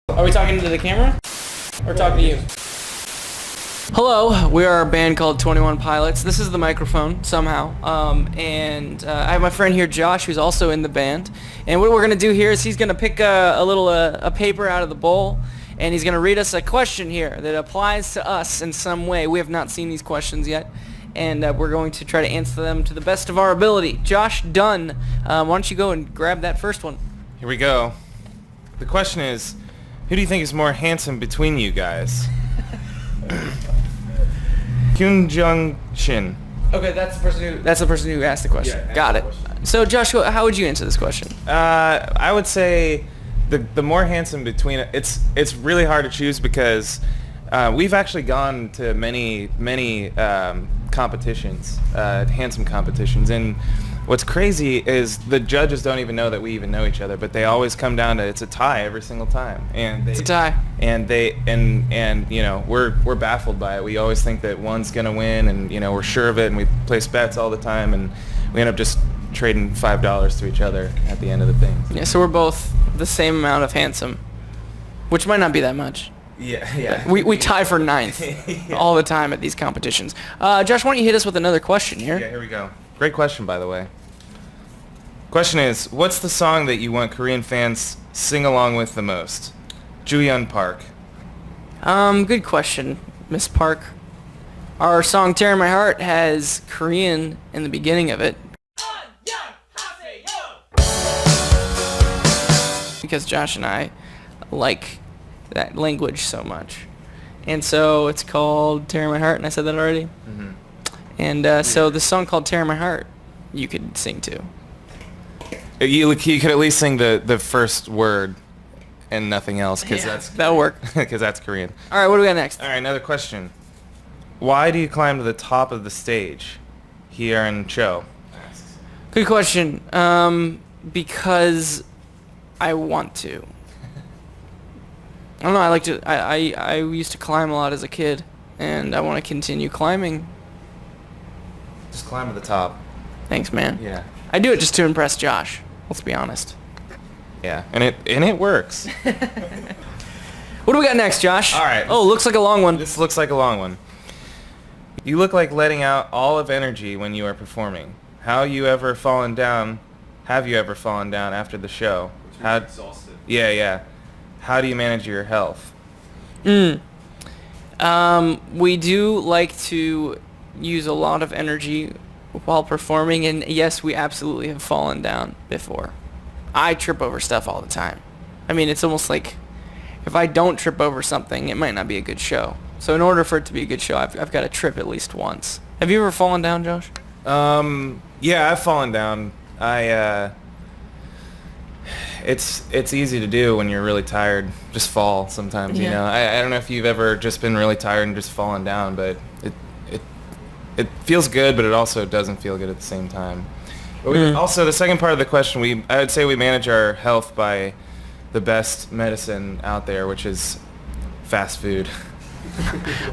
Are we talking to the camera? Or talking to you? Hello, we are a band called 21 Pilots. This is the microphone, somehow. I have my friend here, Josh, who's also in the band. And what we're going to do here is he's going to pick a paper out of the bowl, and he's going to read us a question here that applies to us in some way. We have not seen these questions yet, and we're going to try to answer them to the best of our ability. Josh Dunn, why don't you go and grab that first one? Here we go. The question is, who do you think is more handsome between you guys? Kyun Jung Shin. Okay, that's the person who asked the question. Yeah, got it. So, Josh, how would you answer this question? I would say the more handsome between it's really hard to choose because we've actually gone to many competitions, handsome competitions, and what's crazy is the judges don't even know that we even know each other, but they always come down to it's a tie every single time, and It's a tie. and you know we're baffled by it. We always think that one's gonna win, and you know we're sure of it, and we place bets all the time, and we end up just trading $5 to each other at the end of the thing. Yeah, so we're both the same amount of handsome, which might not be that much. Yeah. We tie for ninth all the time at these competitions. Josh, why don't you hit us with another question here? Yeah, here we go. Great question, by the way. Question is, what's the song that you want Korean fans sing along with the most? Juyeon Park. Good question, Miss Park. Our song "Tear in My Heart" has Korean in the beginning of it. Because Josh and I like that language so much. And so it's called "Tear in My Heart," and I said that already. Mm-hmm. And so the song called "Tear in My Heart" you could sing to. You could at least sing the first word and nothing else, because that'll work. because that's Korean. All right, what do we got next? All right, another question. Why do you climb to the top of the stage here in Cho? Good question. Because I want to. I don't know. I like to. I used to climb a lot as a kid, and I want to continue climbing. Just climb to the top. Thanks, man. Yeah. I do it just to impress Josh. Let's be honest. Yeah, and it works. What do we got next, Josh? All right. Oh, looks like a long one. This looks like a long one. You look like letting out all of energy when you are performing. Have you ever fallen down after the show? Exhausted. Yeah. How do you manage your health? We do like to use a lot of energy while performing, and yes, we absolutely have fallen down before. I trip over stuff all the time. I mean, it's almost like if I don't trip over something, it might not be a good show. So in order for it to be a good show, I've got to trip at least once. Have you ever fallen down, Josh? Yeah, I've fallen down. It's easy to do when you're really tired. Just fall sometimes, you Yeah. know. I don't know if you've ever just been really tired and just fallen down, but it feels good, but it also doesn't feel good at the same time. But also, the second part of the question, I would say we manage our health by the best medicine out there, which is fast food. I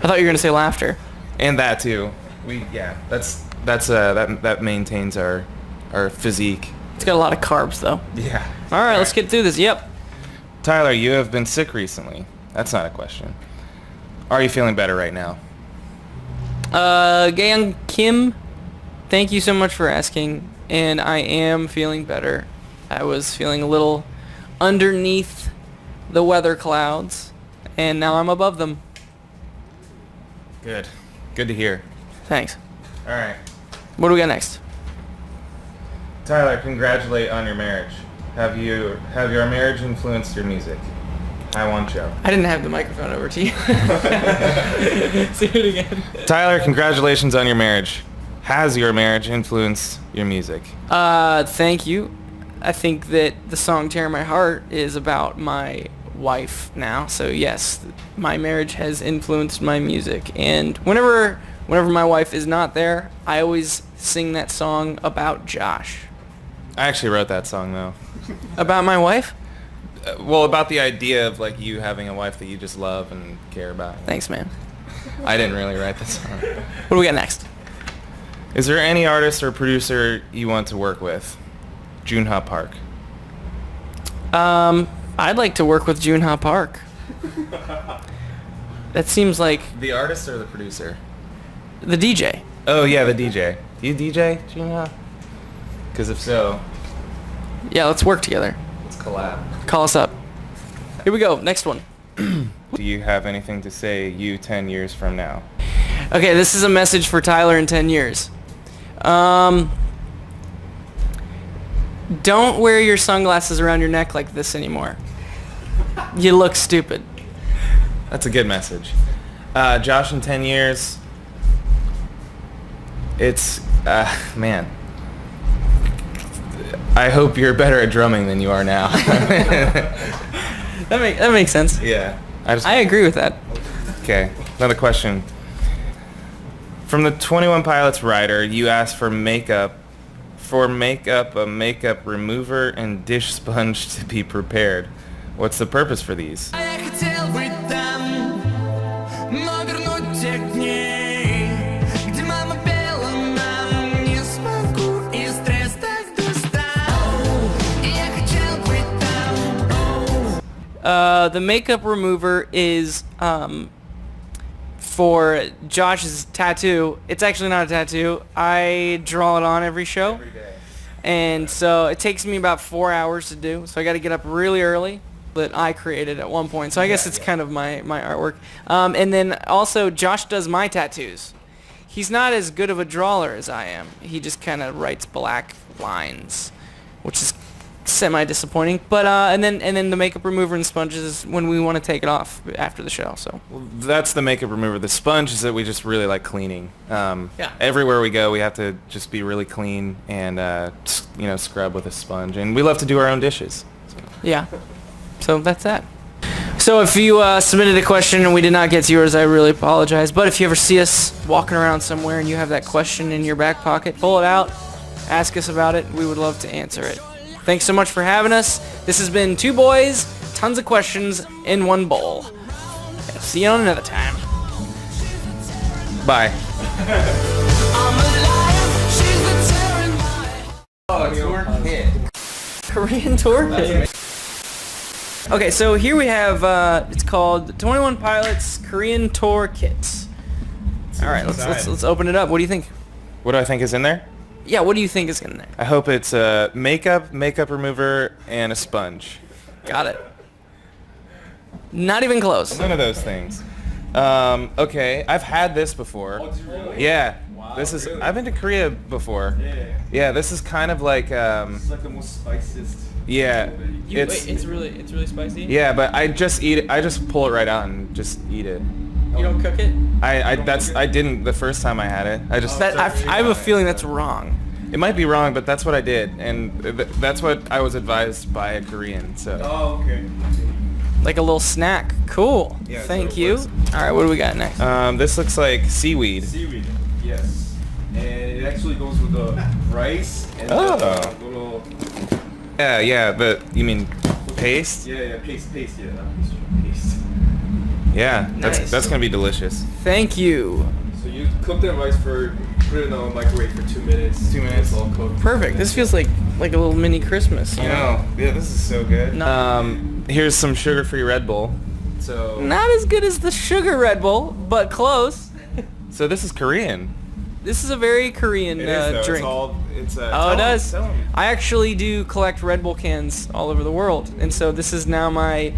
thought you were going to say laughter. And that too. That maintains our physique. It's got a lot of carbs, though. Yeah. All right, let's get through this. Yep. Tyler, you have been sick recently. That's not a question. Are you feeling better right now? Gayoung Kim, thank you so much for asking, and I am feeling better. I was feeling a little underneath the weather clouds, and now I'm above them. Good. Good to hear. Thanks. All right. What do we got next? Tyler, congratulate on your marriage. Have your marriage influenced your music? I want you. I didn't have the microphone over to you. Say it again. Tyler, congratulations on your marriage. Has your marriage influenced your music? Thank you. I think that the song "Tear in My Heart" is about my wife now, so yes, my marriage has influenced my music. And whenever my wife is not there, I always sing that song about Josh. I actually wrote that song, though. About my wife? Well, about the idea of like you having a wife that you just love and care about. Thanks, man. I didn't really write the song. What do we got next? Is there any artist or producer you want to work with? Junha Park. I'd like to work with Junha Park. That seems like The artist or the producer? the DJ. Oh yeah, the DJ. Do you DJ, Junha? Because if so, Yeah, let's work together. let's collab. Call us up. Here we go. Next one. Do you have anything to say, you 10 years from now? Okay, this is a message for Tyler in 10 years. Don't wear your sunglasses around your neck like this anymore. You look stupid. That's a good message. Josh, in 10 years, it's, man. I hope you're better at drumming than you are now. That makes sense. Yeah. I agree with that. Okay, another question. From the 21 Pilots writer, you asked for makeup, a makeup remover and dish sponge to be prepared. What's the purpose for these? The makeup remover is for Josh's tattoo. It's actually not a tattoo. I draw it on every show. Every day. And so it takes me about 4 hours to do. So I got to get up really early. That I created at one point. So I guess it's kind of my artwork. And then also Josh does my tattoos. He's not as good of a drawer as I am. He just kind of writes black lines, which is semi-disappointing. But and then the makeup remover and sponges is when we want to take it off after the show. So Well, that's the makeup remover. The sponge is that we just really like cleaning. Yeah. Everywhere we go, we have to just be really clean and scrub with a sponge. And we love to do our own dishes. yeah. So that's that. So if you submitted a question and we did not get to yours, I really apologize. But if you ever see us walking around somewhere and you have that question in your back pocket, pull it out, ask us about it. We would love to answer it. Thanks so much for having us. This has been two boys, tons of questions in one bowl. See you on another time. Bye. Korean tour kit. Okay, so here we have, it's called 21 Pilots Korean Tour Kit. All right, let's open it up. What do you think? What do I think is in there? Yeah, what do you think is in there? I hope it's a makeup remover, and a sponge. Got it. Not even close. None of those things. Okay, I've had this before. Yeah. Wow, This is. really? I've been to Korea before. Yeah. Yeah, this is kind of like. It's like the most spiciest. Yeah. It's really spicy. Yeah, but I just eat it. I just pull it right out and just eat it. You don't cook it? I didn't the first time I had it. I just. I have a feeling that's wrong. It might be wrong, but that's what I did, and that's what I was advised by a Korean. So. Oh, okay. Like a little snack. Cool. Yeah, Thank so it you. works. All right, what do we got next? This looks like seaweed. Seaweed. Yes. And it actually goes with the rice and Oh. the little. Yeah, but you mean paste? Yeah, paste, yeah, not paste. Yeah, Nice. that's gonna be delicious. Thank you. So you cook that rice put it in the microwave for 2 minutes. 2 minutes. It's all cooked. Perfect. This feels like a little mini Christmas. You know, yeah, this is so good. No. Here's some sugar-free Red Bull. So, Not as good as the sugar Red Bull, but close. so this is Korean. This is a very Korean It is, though. drink. It's Oh, it does. Tell 'em. I actually do collect Red Bull cans all over the world, and so this is now my,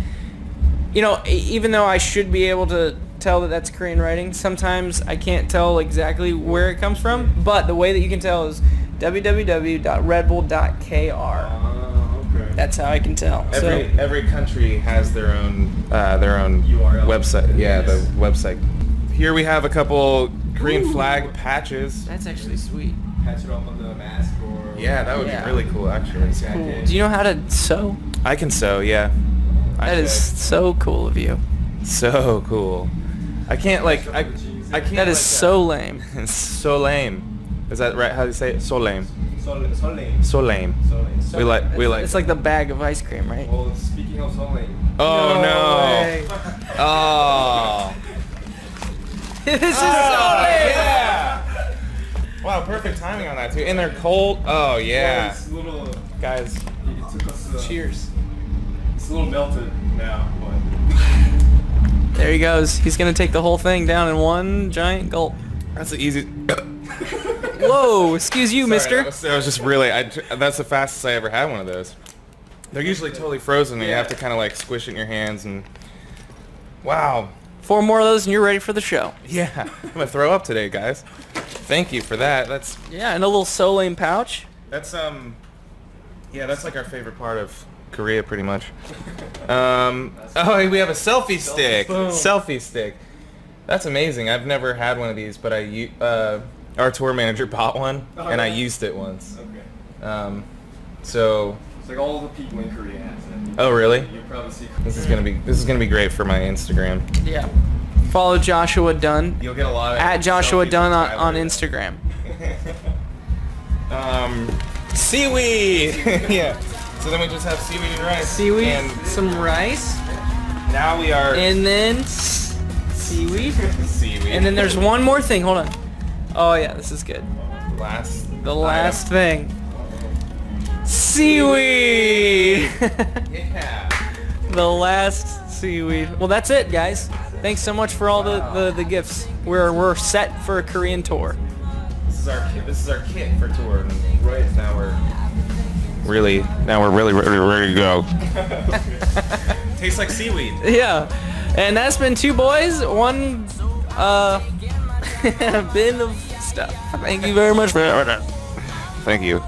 even though I should be able to tell that that's Korean writing, sometimes I can't tell exactly where it comes from, but the way that you can tell is www.redbull.kr. Okay. That's how I can tell. Every country has their own URL. website. Yeah, Yes. the website. Here we have a couple Korean flag patches. That's actually sweet. Patch it up on the mask or. Yeah, that would Yeah. be really cool, actually. Cool. Do you know how to sew? I can sew, yeah. That is so cool of you. so cool. I can't I can't. That is so lame. It's so lame. Is that right? How do you say it? So lame. Soleil. So lame. We like. It's like the bag of ice cream, right? Well, speaking of Soleil. Oh no! way. Oh. This is so lame. Yeah. Wow, perfect timing on that too. And they're cold. Oh Well, yeah. it's little. Guys, It took us. Cheers. It's a little melted now, but There he goes. He's gonna take the whole thing down in one giant gulp. That's the easy. Whoa, excuse you, mister. That was just really. That's the fastest I ever had one of those. They're usually totally frozen, and you have to kind of like squish it in your hands and. Wow. 4 more of those and you're ready for the show. Yeah, I'm gonna throw up today, guys. Thank you for that. That's Yeah, and a little Solane pouch. yeah, that's like our favorite part of Korea, pretty much. Oh, we have a selfie stick. Boom. Selfie stick. That's amazing. I've never had one of these, but our tour manager bought one, and I used it once. okay. So. It's like all the people in Korea has it. Oh, really? You probably see. This is gonna be great for my Instagram. Yeah. Follow Joshua Dunn You'll get a lot of at Joshua selfies Dunn with on Tyler. Instagram. Seaweed. Yeah. So then we just have seaweed and rice. Seaweed, And some rice, now we are and then seaweed. seaweed. And then there's one more thing. Hold on. Oh yeah, this is good. The last thing. Seaweed. Yeah. The last seaweed. Well, that's it, guys. Thanks so much for all the gifts. We're set for a Korean tour. This is our kit for tour. And right now we're really ready to go. Tastes like seaweed. Yeah. And that's been 2 boys, 1 bin of stuff. Thank you very much for that. Thank you.